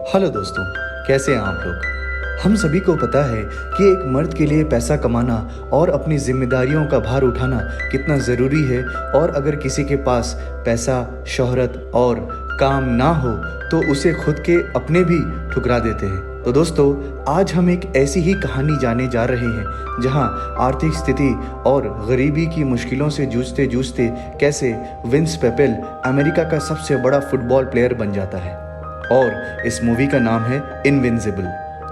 Hello दोस्तों, कैसे हैं आप लोग। हम सभी को पता है कि एक मर्द के लिए पैसा कमाना और अपनी जिम्मेदारियों का भार उठाना कितना ज़रूरी है। और अगर किसी के पास पैसा, शोहरत और काम ना हो तो उसे खुद के अपने भी ठुकरा देते हैं। तो दोस्तों, आज हम एक ऐसी ही कहानी जाने जा रहे हैं जहां आर्थिक स्थिति और गरीबी की मुश्किलों से जूझते जूझते कैसे विंस पेपेल अमेरिका का सबसे बड़ा फुटबॉल प्लेयर बन जाता है। और इस मूवी का नाम है इनविंसिबल।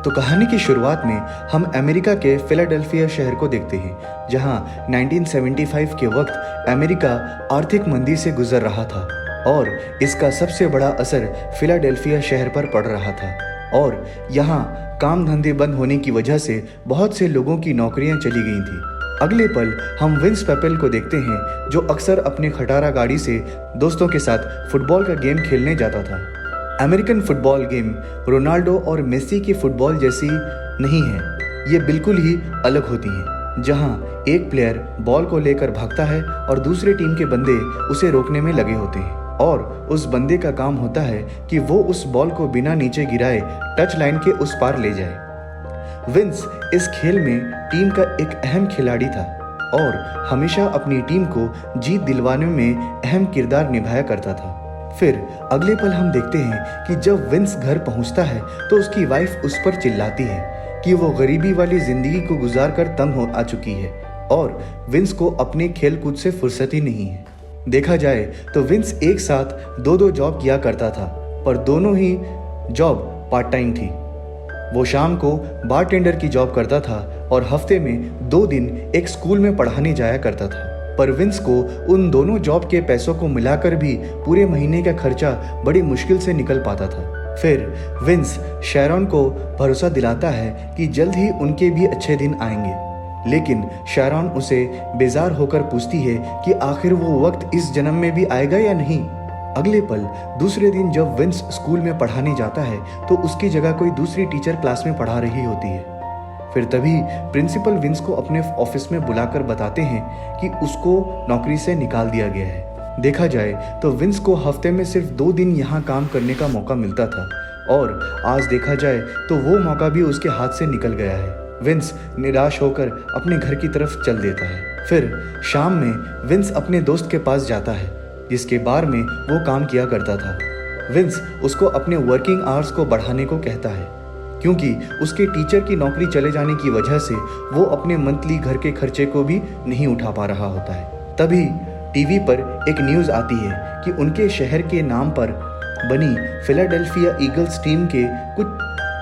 तो कहानी की शुरुआत में हम अमेरिका के फिलाडेल्फिया शहर को देखते हैं, जहां 1975 के वक्त अमेरिका आर्थिक मंदी से गुजर रहा था और इसका सबसे बड़ा असर फिलाडेल्फिया शहर पर पड़ रहा था। और यहाँ काम धंधे बंद होने की वजह से बहुत से लोगों की नौकरियां चली गई थी। अगले पल हम विंस पेपेल को देखते हैं, जो अक्सर अपने खटारा गाड़ी से दोस्तों के साथ फुटबॉल का गेम खेलने जाता था। अमेरिकन फुटबॉल गेम रोनाल्डो और मेसी की फुटबॉल जैसी नहीं है, ये बिल्कुल ही अलग होती है, जहां एक प्लेयर बॉल को लेकर भागता है और दूसरे टीम के बंदे उसे रोकने में लगे होते हैं। और उस बंदे का काम होता है कि वो उस बॉल को बिना नीचे गिराए टच लाइन के उस पार ले जाए। विंस इस खेल में टीम का एक अहम खिलाड़ी था और हमेशा अपनी टीम को जीत दिलवाने में अहम किरदार निभाया करता था। फिर अगले पल हम देखते हैं कि जब विंस घर पहुंचता है तो उसकी वाइफ उस पर चिल्लाती है कि वो गरीबी वाली जिंदगी को गुजार कर तंग हो आ चुकी है और विंस को अपने खेल कूद से फुर्सत ही नहीं है। देखा जाए तो विंस एक साथ दो जॉब किया करता था, पर दोनों ही जॉब पार्ट टाइम थी। वो शाम को बारटेंडर की जॉब करता था और हफ्ते में 2 दिन एक स्कूल में पढ़ाने जाया करता था। पर विंस को उन दोनों जॉब के पैसों को मिलाकर भी पूरे महीने का खर्चा बड़ी मुश्किल से निकल पाता था। फिर विंस शैरॉन को भरोसा दिलाता है कि जल्द ही उनके भी अच्छे दिन आएंगे, लेकिन शैरॉन उसे बेजार होकर पूछती है कि आखिर वो वक्त इस जन्म में भी आएगा या नहीं। अगले पल दूसरे दिन जब विंस स्कूल में पढ़ाने जाता है तो उसकी जगह कोई दूसरी टीचर क्लास में पढ़ा रही होती है। फिर तभी प्रिंसिपल विंस को अपने ऑफिस में बुलाकर बताते हैं कि उसको नौकरी से निकाल दिया गया है। देखा जाए तो विंस को हफ्ते में सिर्फ 2 दिन यहाँ काम करने का मौका मिलता था और आज देखा जाए तो वो मौका भी उसके हाथ से निकल गया है। विंस निराश होकर अपने घर की तरफ चल देता है। फिर शाम में विंस अपने दोस्त के पास जाता है, जिसके बार में वो काम किया करता था। विंस उसको अपने वर्किंग आवर्स को बढ़ाने को कहता है, क्योंकि उसके टीचर की नौकरी चले जाने की वजह से वो अपने मंथली घर के खर्चे को भी नहीं उठा पा रहा होता है। तभी टीवी पर एक न्यूज़ आती है कि उनके शहर के नाम पर बनी फिलाडेल्फिया ईगल्स टीम के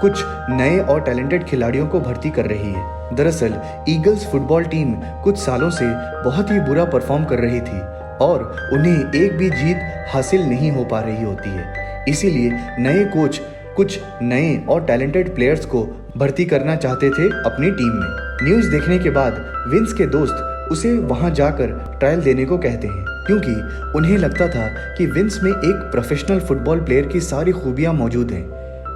कुछ नए और टैलेंटेड खिलाड़ियों को भर्ती कर रही है। दरअसल ईगल्स फुटबॉल टीम कुछ सालों से बहुत ही बुरा परफॉर्म कर रही थी और उन्हें एक भी जीत हासिल नहीं हो पा रही होती है। इसीलिए नए कोच कुछ नए और टैलेंटेड प्लेयर्स को भर्ती करना चाहते थे अपनी टीम में। न्यूज़ देखने के बाद विंस के दोस्त उसे वहां जाकर ट्रायल देने को कहते हैं, क्योंकि उन्हें लगता था कि विंस में एक प्रोफेशनल फुटबॉल प्लेयर की सारी खूबियां मौजूद हैं।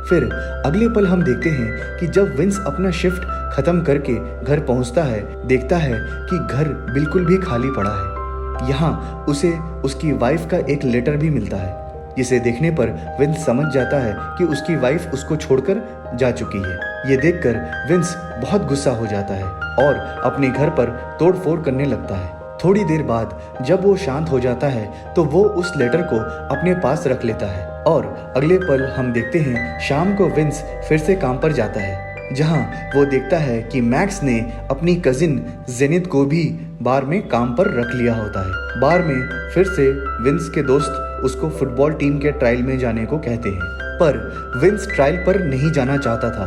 फिर अगले पल हम देखते हैं कि जब विंस अपना शिफ्ट खत्म करके घर पहुंचता है, देखता है कि घर बिल्कुल भी खाली पड़ा है। यहाँ उसे उसकी वाइफ का एक लेटर भी मिलता है, जिसे देखने पर विंस समझ जाता है कि उसकी वाइफ उसको छोड़कर जा चुकी है। ये देखकर विंस बहुत गुस्सा हो जाता है और अपने घर पर तोड़फोड़ करने लगता है। थोड़ी देर बाद जब वो शांत हो जाता है तो वो उस लेटर को अपने पास रख लेता है और अगले पल हम देखते हैं शाम को विंस फिर से काम पर जाता है, जहां वो देखता है कि मैक्स ने अपनी कजिन जेनिथ को भी बार में काम पर रख लिया होता है। बार में फिर से विंस के दोस्त उसको फुटबॉल टीम के ट्रायल में जाने को कहते हैं, पर विंस ट्रायल पर नहीं जाना चाहता था,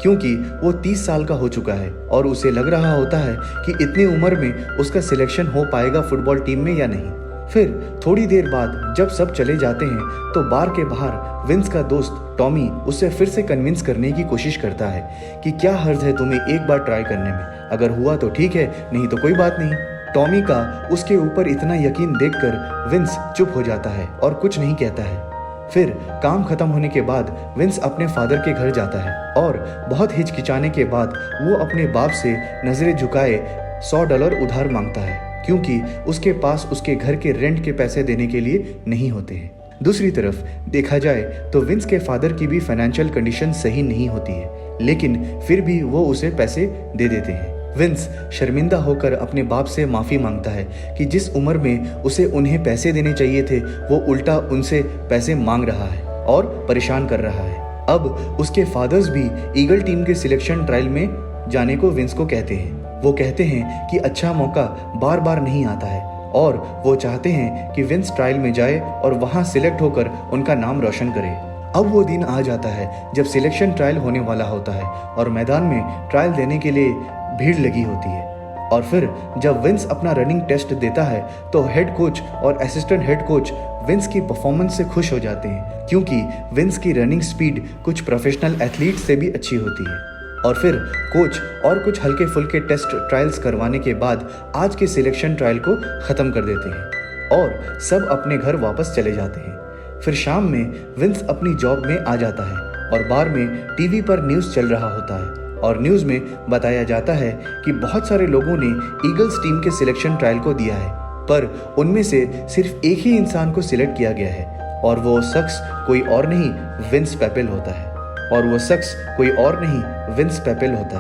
क्योंकि वो 30 साल का हो चुका है और उसे लग रहा होता है कि इतनी उम्र में उसका सिलेक्शन हो पाएगा फुटबॉल टीम में या नहीं। फिर थोड़ी देर बाद जब सब चले जाते हैं तो बार के बाहर विंस का दोस्त टॉमी उसे फिर से कन्विंस करने की कोशिश करता है कि क्या हर्ज है तुम्हें एक बार ट्राई करने में, अगर हुआ तो ठीक है, नहीं तो कोई बात नहीं। टॉमी का उसके ऊपर इतना यकीन देखकर विंस चुप हो जाता है और कुछ नहीं कहता है। फिर काम खत्म होने के बाद विंस अपने फादर के घर जाता है और बहुत हिचकिचाने के बाद वो अपने बाप से नजरें झुकाए $100 उधार मांगता है, क्योंकि उसके पास उसके घर के रेंट के पैसे देने के लिए नहीं होते हैं। दूसरी तरफ देखा जाए तो विंस के फादर की भी फाइनेंशियल कंडीशन सही नहीं होती है, लेकिन फिर भी वो उसे पैसे दे देते हैं। विंस शर्मिंदा होकर अपने बाप से माफ़ी मांगता है कि जिस उम्र में उसे उन्हें पैसे देने चाहिए थे वो उल्टा उनसे पैसे मांग रहा है और परेशान कर रहा है। अब उसके फादर्स भी ईगल टीम के सिलेक्शन ट्रायल में जाने को विंस को कहते हैं। वो कहते हैं कि अच्छा मौका बार बार नहीं आता है और वो चाहते हैं कि विंस ट्रायल में जाए और वहाँ सिलेक्ट होकर उनका नाम रोशन करे। अब वो दिन आ जाता है जब सिलेक्शन ट्रायल होने वाला होता है और मैदान में ट्रायल देने के लिए भीड़ लगी होती है। और फिर जब विंस अपना रनिंग टेस्ट देता है तो हेड कोच और असिस्टेंट हेड कोच विंस की परफॉर्मेंस से खुश हो जाते हैं, क्योंकि विंस की रनिंग स्पीड कुछ प्रोफेशनल एथलीट से भी अच्छी होती है। और फिर कोच और कुछ हल्के फुल्के टेस्ट ट्रायल्स करवाने के बाद आज के सिलेक्शन ट्रायल को ख़त्म कर देते हैं और सब अपने घर वापस चले जाते हैं। फिर शाम में विंस अपनी जॉब में आ जाता है और बार में टीवी पर न्यूज़ चल रहा होता है और न्यूज़ में बताया जाता है कि बहुत सारे लोगों ने ईगल्स टीम के सिलेक्शन ट्रायल को दिया है, पर उनमें से सिर्फ एक ही इंसान को सिलेक्ट किया गया है और वो शख्स कोई और नहीं विंस पेपेल होता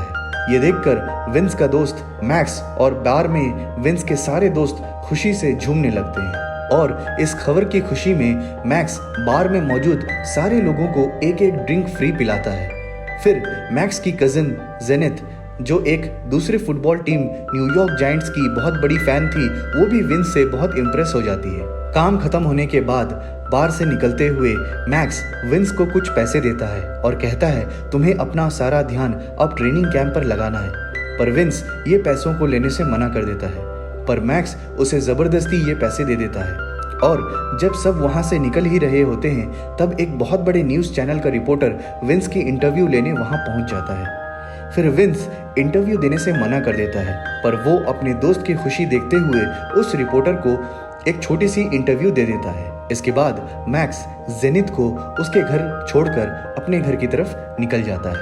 है। ये देखकर विंस का दोस्त मैक्स और बार में विंस के सारे दोस्त खुशी से झूमने लगते हैं और इस खबर की खुशी में मैक्स बार में मौजूद सारे लोगों को एक एक ड्रिंक फ्री पिलाता है। फिर मैक्स की कजिन जेनिथ, जो एक दूसरे फुटबॉल टीम न्यूयॉर्क जायंट्स की बहुत बड़ी फैन थी, वो भी विंस से बहुत इम्प्रेस हो जाती है। काम खत्म होने के बाद बार से निकलते हुए मैक्स विंस को कुछ पैसे देता है और कहता है तुम्हें अपना सारा ध्यान अब ट्रेनिंग कैंप पर लगाना है, पर विंस ये पैसों को लेने से मना कर देता है। पर मैक्स उसे ज़बरदस्ती ये पैसे दे देता है और जब सब वहाँ से निकल ही रहे होते हैं तब एक बहुत बड़े न्यूज़ चैनल का रिपोर्टर विंस की इंटरव्यू लेने वहाँ पहुँच जाता है। फिर विंस इंटरव्यू देने से मना कर देता है, पर वो अपने दोस्त की खुशी देखते हुए उस रिपोर्टर को एक छोटी सी इंटरव्यू दे देता है। इसके बाद मैक्स जेनिथ को उसके घर छोड़कर अपने घर की तरफ निकल जाता है।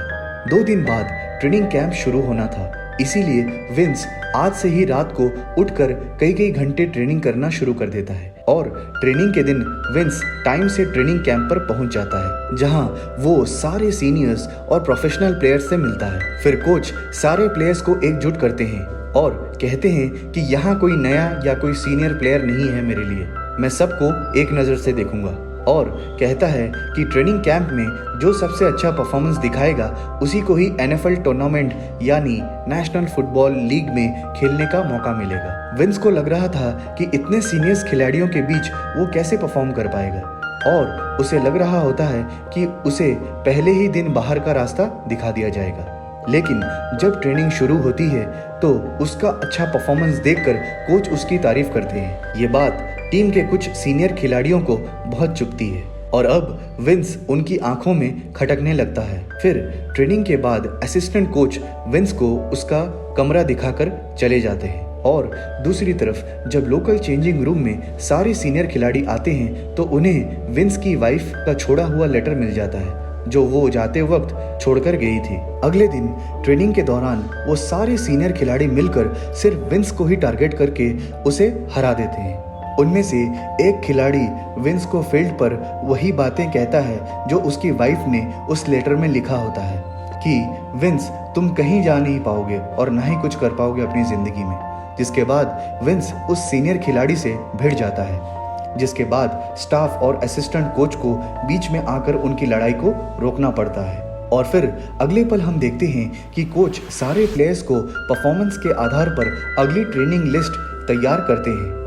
2 दिन बाद ट्रेनिंग कैंप शुरू होना था, इसीलिए विंस आज से ही रात को उठकर कई घंटे ट्रेनिंग करना शुरू कर देता है और ट्रेनिंग के दिन विंस टाइम से ट्रेनिंग कैंप पर पहुंच जाता है, जहां वो सारे सीनियर्स और प्रोफेशनल प्लेयर्स से मिलता है। फिर कोच सारे प्लेयर्स को एकजुट करते हैं और कहते हैं कि यहाँ कोई नया या कोई सीनियर प्लेयर नहीं है मेरे लिए, मैं सबको एक नज़र से देखूंगा। और कहता है कि ट्रेनिंग कैंप में जो सबसे अच्छा परफॉर्मेंस दिखाएगा उसी को ही NFL टूर्नामेंट यानी नेशनल फुटबॉल लीग में खेलने का मौका मिलेगा। विंस को लग रहा था कि इतने सीनियर्स खिलाड़ियों के बीच वो कैसे परफॉर्म कर पाएगा और उसे लग रहा होता है कि उसे पहले ही दिन बाहर का रास्ता दिखा दिया जाएगा। लेकिन जब ट्रेनिंग शुरू होती है तो उसका अच्छा परफॉर्मेंस देखकर कोच उसकी तारीफ करते हैं। ये बात टीम के कुछ सीनियर खिलाड़ियों को बहुत चुभती है और अब विंस उनकी आंखों में खटकने लगता है। फिर ट्रेनिंग के बाद असिस्टेंट कोच विंस को उसका कमरा दिखाकर चले जाते हैं और दूसरी तरफ जब लोकल चेंजिंग रूम में सारे सीनियर खिलाड़ी आते हैं तो उन्हें विंस की वाइफ का छोड़ा हुआ लेटर मिल जाता है जो वो जाते वक्त छोड़कर गई थी। अगले दिन ट्रेनिंग के दौरान वो सारे सीनियर खिलाड़ी मिलकर सिर्फ विंस को ही टारगेट करके उसे हरा देते हैं। उनमें से एक खिलाड़ी विंस को फील्ड पर वही बातें कहता है जो उसकी वाइफ ने उस लेटर में लिखा होता है कि विंस तुम कहीं जा नहीं पाओगे और ना ही कुछ कर पाओगे अपनी जिंदगी में। जिसके बाद विंस उस सीनियर खिलाड़ी से भिड़ जाता है, जिसके बाद स्टाफ और असिस्टेंट कोच को बीच में आकर उनकी लड़ाई को रोकना पड़ता है। और फिर अगले पल हम देखते हैं कि कोच सारे प्लेयर्स को परफॉर्मेंस के आधार पर अगली ट्रेनिंग लिस्ट तैयार करते हैं,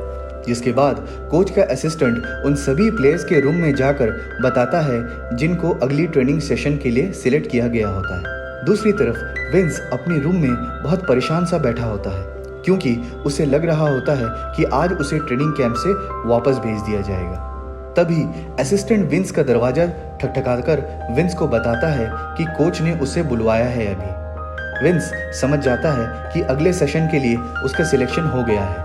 जिसके बाद कोच का असिस्टेंट उन सभी प्लेयर्स के रूम में जाकर बताता है जिनको अगली ट्रेनिंग सेशन के लिए सिलेक्ट किया गया होता है। दूसरी तरफ विंस अपने रूम में बहुत परेशान सा बैठा होता है, क्योंकि उसे लग रहा होता है कि आज उसे ट्रेनिंग कैंप से वापस भेज दिया जाएगा। तभी असिस्टेंट विंस का दरवाजा ठकठकाकर विंस को बताता है कि कोच ने उसे बुलवाया है। अभी विंस समझ जाता है कि अगले सेशन के लिए उसका सिलेक्शन हो गया है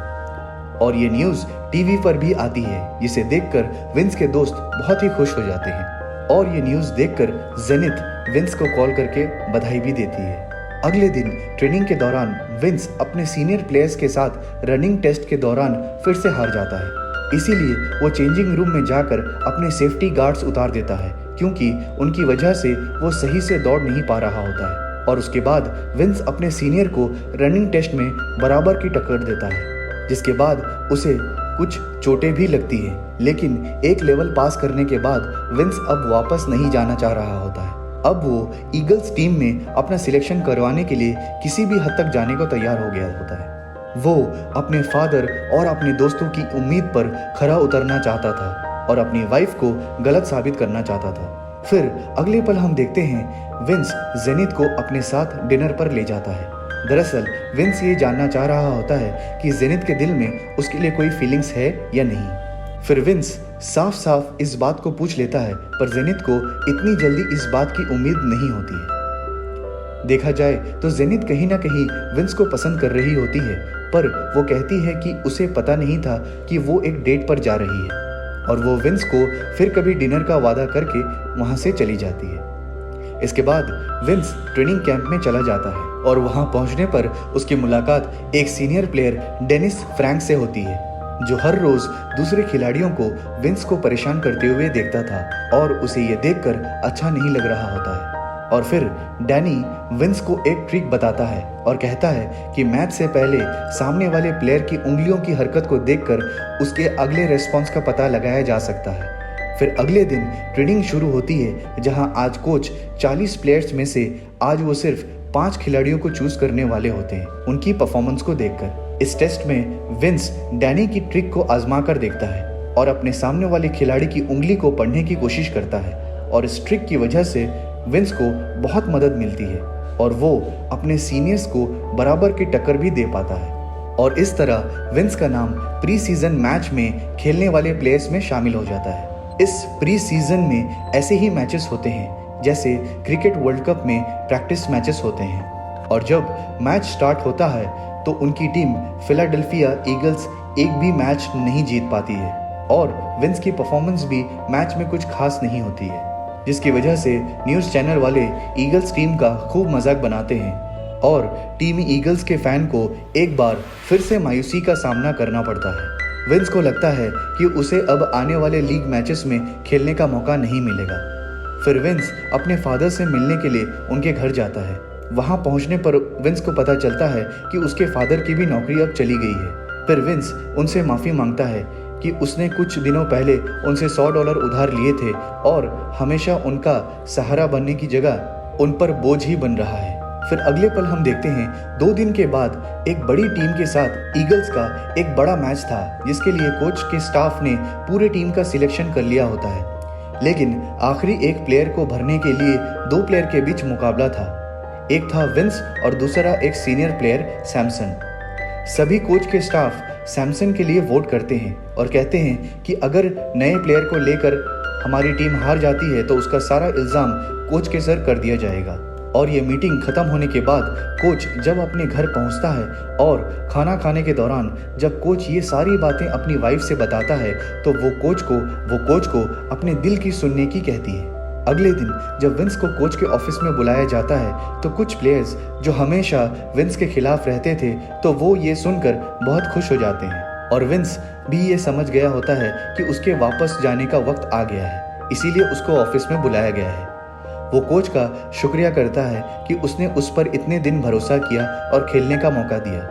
और ये न्यूज़ टीवी पर भी आती है, जिसे देखकर विंस के दोस्त बहुत ही खुश हो जाते हैं और ये न्यूज़ देखकर जेनिथ विंस को कॉल करके बधाई भी देती है। अगले दिन ट्रेनिंग के दौरान विंस अपने सीनियर प्लेयर्स के साथ रनिंग टेस्ट के दौरान फिर से हार जाता है इसीलिए वो चेंजिंग रूम में जाकर अपने सेफ्टी गार्ड्स उतार देता है, क्योंकि उनकी वजह से वो सही से दौड़ नहीं पा रहा होता है। और उसके बाद विंस अपने सीनियर को रनिंग टेस्ट में बराबर की टक्कर देता है, जिसके बाद उसे कुछ चोटें भी लगती हैं। लेकिन एक लेवल पास करने के बाद विंस अब वापस नहीं जाना चाह रहा होता है। अब वो ईगल्स टीम में अपना सिलेक्शन करवाने के लिए किसी भी हद तक जाने को तैयार हो गया होता है। वो अपने फादर और अपने दोस्तों की उम्मीद पर खरा उतरना चाहता था और अपनी वाइफ को गलत साबित करना चाहता था। फिर अगले पल हम देखते हैं विंस जेनिथ को अपने साथ डिनर पर ले जाता है। दरअसल विंस ये जानना चाह रहा होता है कि जेनिथ के दिल में उसके लिए कोई फीलिंग्स है या नहीं। फिर विंस साफ साफ इस बात को पूछ लेता है, पर जेनिथ को इतनी जल्दी इस बात की उम्मीद नहीं होती है। देखा जाए तो जेनिथ कहीं ना कहीं विंस को पसंद कर रही होती है, पर वो कहती है कि उसे पता नहीं था कि वो एक डेट पर जा रही है, और वो विंस को फिर कभी डिनर का वादा करके वहां से चली जाती है। इसके बाद विंस ट्रेनिंग कैंप में चला जाता है और वहां पहुंचने पर उसकी मुलाकात एक सीनियर प्लेयर डेनिस फ्रैंक से होती है, जो हर रोज दूसरे खिलाड़ियों को विंस को परेशान करते हुए देखता था और उसे ये देखकर अच्छा नहीं लग रहा होता है। और फिर डैनी विंस को एक ट्रिक बताता है और कहता है कि मैच से पहले सामने वाले प्लेयर की उंगलियों की हरकत को देखकर उसके अगले रेस्पॉन्स का पता लगाया जा सकता है। फिर अगले दिन ट्रेनिंग शुरू होती है, जहां आज कोच 40 प्लेयर्स में से आज वो सिर्फ 5 खिलाड़ियों को चूज करने वाले होते हैं उनकी परफॉर्मेंस को देखकर। इस टेस्ट में विंस डैनी की ट्रिक को आजमा कर देखता है और अपने सामने वाले खिलाड़ी की उंगली को पढ़ने की कोशिश करता है, और इस ट्रिक की वजह से विंस को बहुत मदद मिलती है और वो अपने सीनियर्स को बराबर की टक्कर भी दे पाता है। और इस तरह विंस का नाम प्री सीजन मैच में खेलने वाले प्लेयर्स में शामिल हो जाता है। इस प्री सीजन में ऐसे ही मैचेस होते हैं जैसे क्रिकेट वर्ल्ड कप में प्रैक्टिस मैचेस होते हैं, और जब मैच स्टार्ट होता है तो उनकी टीम फिलाडेल्फिया ईगल्स एक भी मैच नहीं जीत पाती है और विंस की परफॉर्मेंस भी मैच में कुछ खास नहीं होती है, जिसकी वजह से न्यूज़ चैनल वाले ईगल्स टीम का खूब मजाक बनाते हैं और टीम ईगल्स के फैन को एक बार फिर से मायूसी का सामना करना पड़ता है। विंस को लगता है कि उसे अब आने वाले लीग मैचेस में खेलने का मौका नहीं मिलेगा। फिर विंस अपने फादर से मिलने के लिए उनके घर जाता है। वहां पहुंचने पर विंस को पता चलता है कि उसके फादर की भी नौकरी अब चली गई है। फिर विंस उनसे माफ़ी मांगता है कि उसने कुछ दिनों पहले उनसे $100 उधार लिए थे और हमेशा उनका सहारा बनने की जगह उन पर बोझ ही बन रहा है। फिर अगले पल हम देखते हैं 2 दिन के बाद एक बड़ी टीम के साथ ईगल्स का एक बड़ा मैच था, जिसके लिए कोच के स्टाफ ने पूरे टीम का सिलेक्शन कर लिया होता है, लेकिन आखिरी एक प्लेयर को भरने के लिए 2 प्लेयर के बीच मुकाबला था। एक था विंस और दूसरा एक सीनियर प्लेयर सैमसन। सभी कोच के स्टाफ सैमसन के लिए वोट करते हैं और कहते हैं कि अगर नए प्लेयर को लेकर हमारी टीम हार जाती है तो उसका सारा इल्ज़ाम कोच के सर कर दिया जाएगा। और ये मीटिंग खत्म होने के बाद कोच जब अपने घर पहुंचता है और खाना खाने के दौरान जब कोच ये सारी बातें अपनी वाइफ से बताता है तो वो कोच को अपने दिल की सुनने की कहती है। अगले दिन जब विंस को कोच के ऑफिस में बुलाया जाता है तो कुछ प्लेयर्स जो हमेशा विंस के खिलाफ रहते थे तो वो ये सुनकर बहुत खुश हो जाते हैं, और विंस भी ये समझ गया होता है कि उसके वापस जाने का वक्त आ गया है, इसीलिए उसको ऑफिस में बुलाया गया है। वो कोच का शुक्रिया करता है कि उसने उस पर इतने दिन भरोसा किया और खेलने का मौका दिया,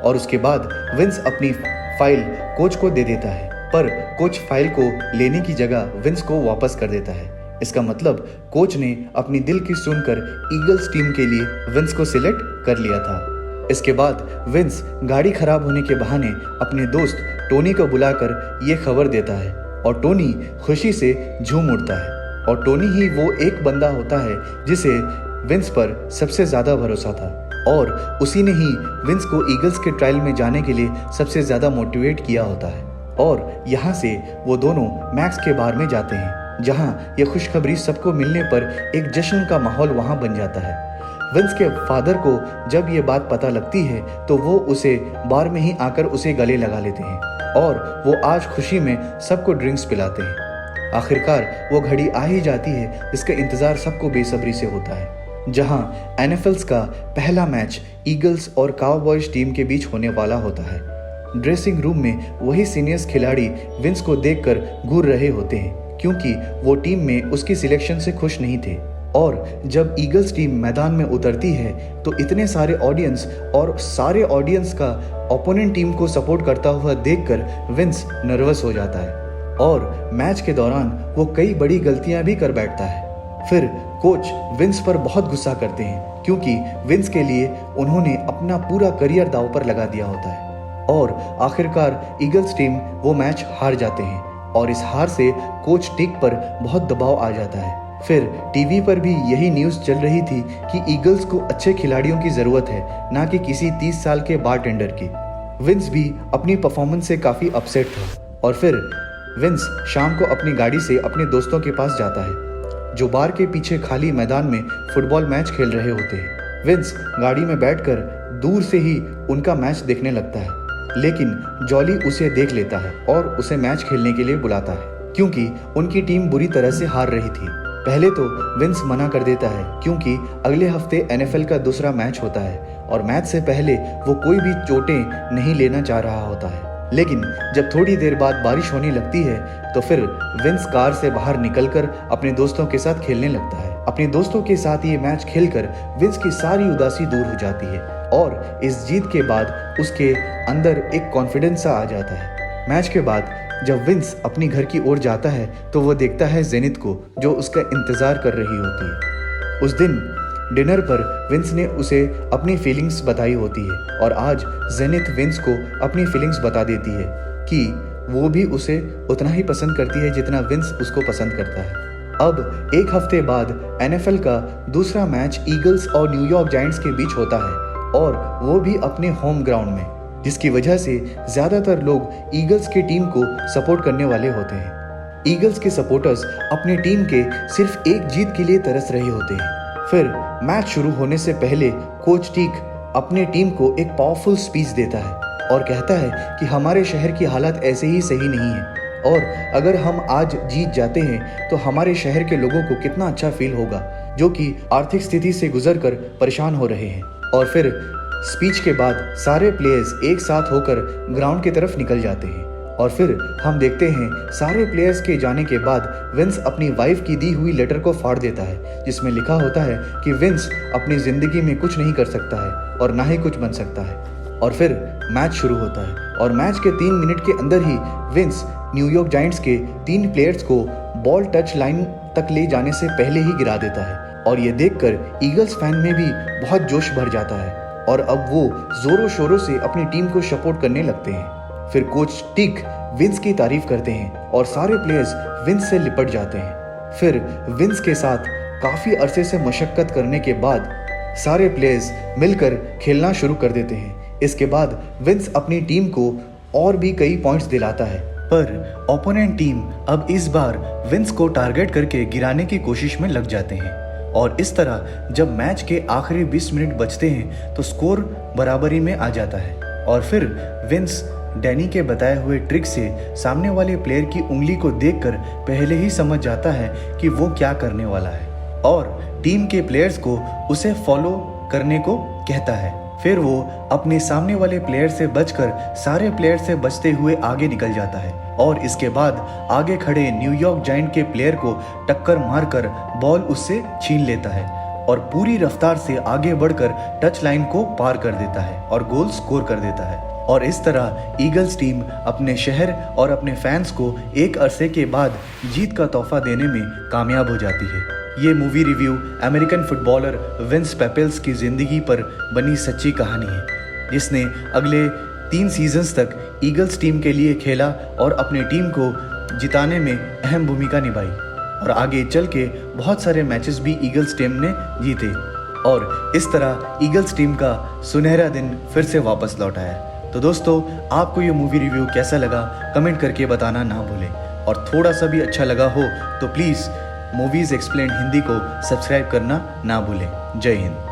और उसके बाद विंस अपनी फाइल कोच को दे देता है, पर कोच फाइल को लेने की जगह विंस को वापस कर देता है। इसका मतलब कोच ने अपनी दिल की सुनकर ईगल्स टीम के लिए विंस को सिलेक्ट कर लिया था। इसके बाद विंस गाड़ी खराब होने के बहाने अपने दोस्त टोनी को बुलाकर ये खबर देता है, और टोनी खुशी से झूम उठता है। और टोनी ही वो एक बंदा होता है जिसे विंस पर सबसे ज़्यादा भरोसा था, और उसी ने ही विंस को ईगल्स के ट्रायल में जाने के लिए सबसे ज़्यादा मोटिवेट किया होता है। और यहाँ से वो दोनों मैक्स के बार में जाते हैं, जहाँ ये खुशखबरी सबको मिलने पर एक जश्न का माहौल वहाँ बन जाता है। विंस के फादर को जब ये बात पता लगती है तो वो उसे बार में ही आकर उसे गले लगा लेते हैं, और वो आज खुशी में सबको ड्रिंक्स पिलाते हैं। आखिरकार वो घड़ी आ ही जाती है जिसका इंतज़ार सबको बेसब्री से होता है, जहाँ एनएफएल्स का पहला मैच ईगल्स और काउबॉयज टीम के बीच होने वाला होता है। ड्रेसिंग रूम में वही सीनियर्स खिलाड़ी विंस को देखकर घूर रहे होते हैं, क्योंकि वो टीम में उसकी सिलेक्शन से खुश नहीं थे। और जब ईगल्स टीम मैदान में उतरती है तो इतने सारे ऑडियंस और सारे ऑडियंस का ओपोनेंट टीम को सपोर्ट करता हुआ देखकर विंस नर्वस हो जाता है और मैच के दौरान वो कई बड़ी गलतियां भी कर बैठता है। फिर कोच विंस पर बहुत गुस्सा करते हैं, क्योंकि विंस के लिए उन्होंने अपना पूरा करियर दांव पर लगा दिया होता है। और आखिरकार ईगल्स टीम वो मैच हार जाते हैं और इस हार से कोच टिक पर बहुत दबाव आ जाता है। फिर टीवी पर भी यही न्यूज़ चल रही थी कि ईगल्स को अच्छे खिलाड़ियों की ज़रूरत है, ना कि किसी 30 साल के बारटेंडर की। विंस भी अपनी परफॉर्मेंस से काफ़ी अपसेट था और फिर विंस शाम को अपनी गाड़ी से अपने दोस्तों के पास जाता है, जो बार के पीछे खाली मैदान में फुटबॉल मैच खेल रहे होते हैं। विंस गाड़ी में बैठकर दूर से ही उनका मैच देखने लगता है, लेकिन जॉली उसे देख लेता है और उसे मैच खेलने के लिए बुलाता है, क्योंकि उनकी टीम बुरी तरह से हार रही थी। पहले तो विंस मना कर देता है, क्योंकि अगले हफ्ते NFL का दूसरा मैच होता है और मैच से पहले वो कोई भी चोटें नहीं लेना चाह रहा होता है। लेकिन जब थोड़ी देर बाद बारिश होने लगती है तो फिर विंस कार से बाहर निकलकर अपने दोस्तों के साथ खेलने लगता है। अपने दोस्तों के साथ ये मैच खेलकर विंस की सारी उदासी दूर हो जाती है और इस जीत के बाद उसके अंदर एक कॉन्फिडेंस सा आ जाता है। मैच के बाद जब विंस अपनी घर की ओर जाता है तो वो देखता है जेनिथ को, जो उसका इंतजार कर रही होती है। उस दिन डिनर पर विंस ने उसे अपनी फीलिंग्स बताई होती है और आज जेनिथ विंस को अपनी फीलिंग्स बता देती है कि वो भी उसे उतना ही पसंद करती है जितना विंस उसको पसंद करता है। अब एक हफ्ते बाद NFL का दूसरा मैच ईगल्स और न्यूयॉर्क जायंट्स के बीच होता है और वो भी अपने होम ग्राउंड में, जिसकी वजह से ज्यादातर लोग ईगल्स की टीम को सपोर्ट करने वाले होते हैं। ईगल्स के सपोर्टर्स अपनी टीम के सिर्फ एक जीत के लिए तरस रहे होते हैं। फिर मैच शुरू होने से पहले कोच टीक अपने टीम को एक पावरफुल स्पीच देता है और कहता है कि हमारे शहर की हालत ऐसे ही सही नहीं है और अगर हम आज जीत जाते हैं तो हमारे शहर के लोगों को कितना अच्छा फील होगा, जो कि आर्थिक स्थिति से गुजरकर परेशान हो रहे हैं। और फिर स्पीच के बाद सारे प्लेयर्स एक साथ होकर ग्राउंड की तरफ निकल जाते हैं और फिर हम देखते हैं सारे प्लेयर्स के जाने के बाद विंस अपनी वाइफ की दी हुई लेटर को फाड़ देता है, जिसमें लिखा होता है कि विंस अपनी जिंदगी में कुछ नहीं कर सकता है और ना ही कुछ बन सकता है। और फिर मैच शुरू होता है और मैच के 3 मिनट के अंदर ही विंस न्यूयॉर्क जायंट्स के 3 प्लेयर्स को बॉल टच लाइन तक ले जाने से पहले ही गिरा देता है और ये देखकर ईगल्स फैन में भी बहुत जोश भर जाता है और अब वो जोरों शोरों से अपनी टीम को सपोर्ट करने लगते हैं। फिर कोच टिक विंस की तारीफ करते हैं और सारे प्लेयर्स विंस से लिपट जाते हैं। फिर विंस के साथ काफी अरसे से मशक्कत करने के बाद सारे प्लेयर्स मिलकर खेलना शुरू कर देते हैं। इसके बाद विंस अपनी टीम को और भी कई पॉइंट्स दिलाता है, पर ओपोनेंट टीम अब इस बार विंस को टारगेट करके गिराने की कोशिश में लग जाते हैं और इस तरह जब मैच के आखिरी 20 मिनट बचते हैं तो स्कोर बराबरी में आ जाता है और फिर विंस डैनी के बताए हुए ट्रिक से सामने वाले प्लेयर की उंगली को देखकर पहले ही समझ जाता है कि वो क्या करने वाला है और टीम के प्लेयर्स को उसे फॉलो करने को कहता है। फिर वो अपने सामने वाले प्लेयर से बचकर सारे प्लेयर से बचते हुए आगे निकल जाता है और इसके बाद आगे खड़े न्यूयॉर्क जायंट के प्लेयर को टक्कर मारकर बॉल उससे छीन लेता है और पूरी रफ्तार से आगे बढ़कर टच लाइन को पार कर देता है और गोल स्कोर कर देता है। और इस तरह ईगल्स टीम अपने शहर और अपने फैंस को एक अरसे के बाद जीत का तोहफा देने में कामयाब हो जाती है। ये movie review American footballer Vince Papale की जिंदगी पर बनी सच्ची कहानी है, जिसने अगले 3 सीजन्स तक ईगल्स टीम के लिए खेला और अपनी टीम को जिताने में अहम भूमिका निभाई और आगे चल के बहुत सारे मैचेस भी ईगल्स टीम ने जीते और इस तरह ईगल्स टीम का सुनहरा दिन फिर से वापस लौट आया। तो दोस्तों, आपको ये मूवी रिव्यू कैसा लगा कमेंट करके बताना ना भूलें और थोड़ा सा भी अच्छा लगा हो तो प्लीज़ मूवीज़ एक्सप्लेन हिंदी को सब्सक्राइब करना ना भूलें। जय हिंद।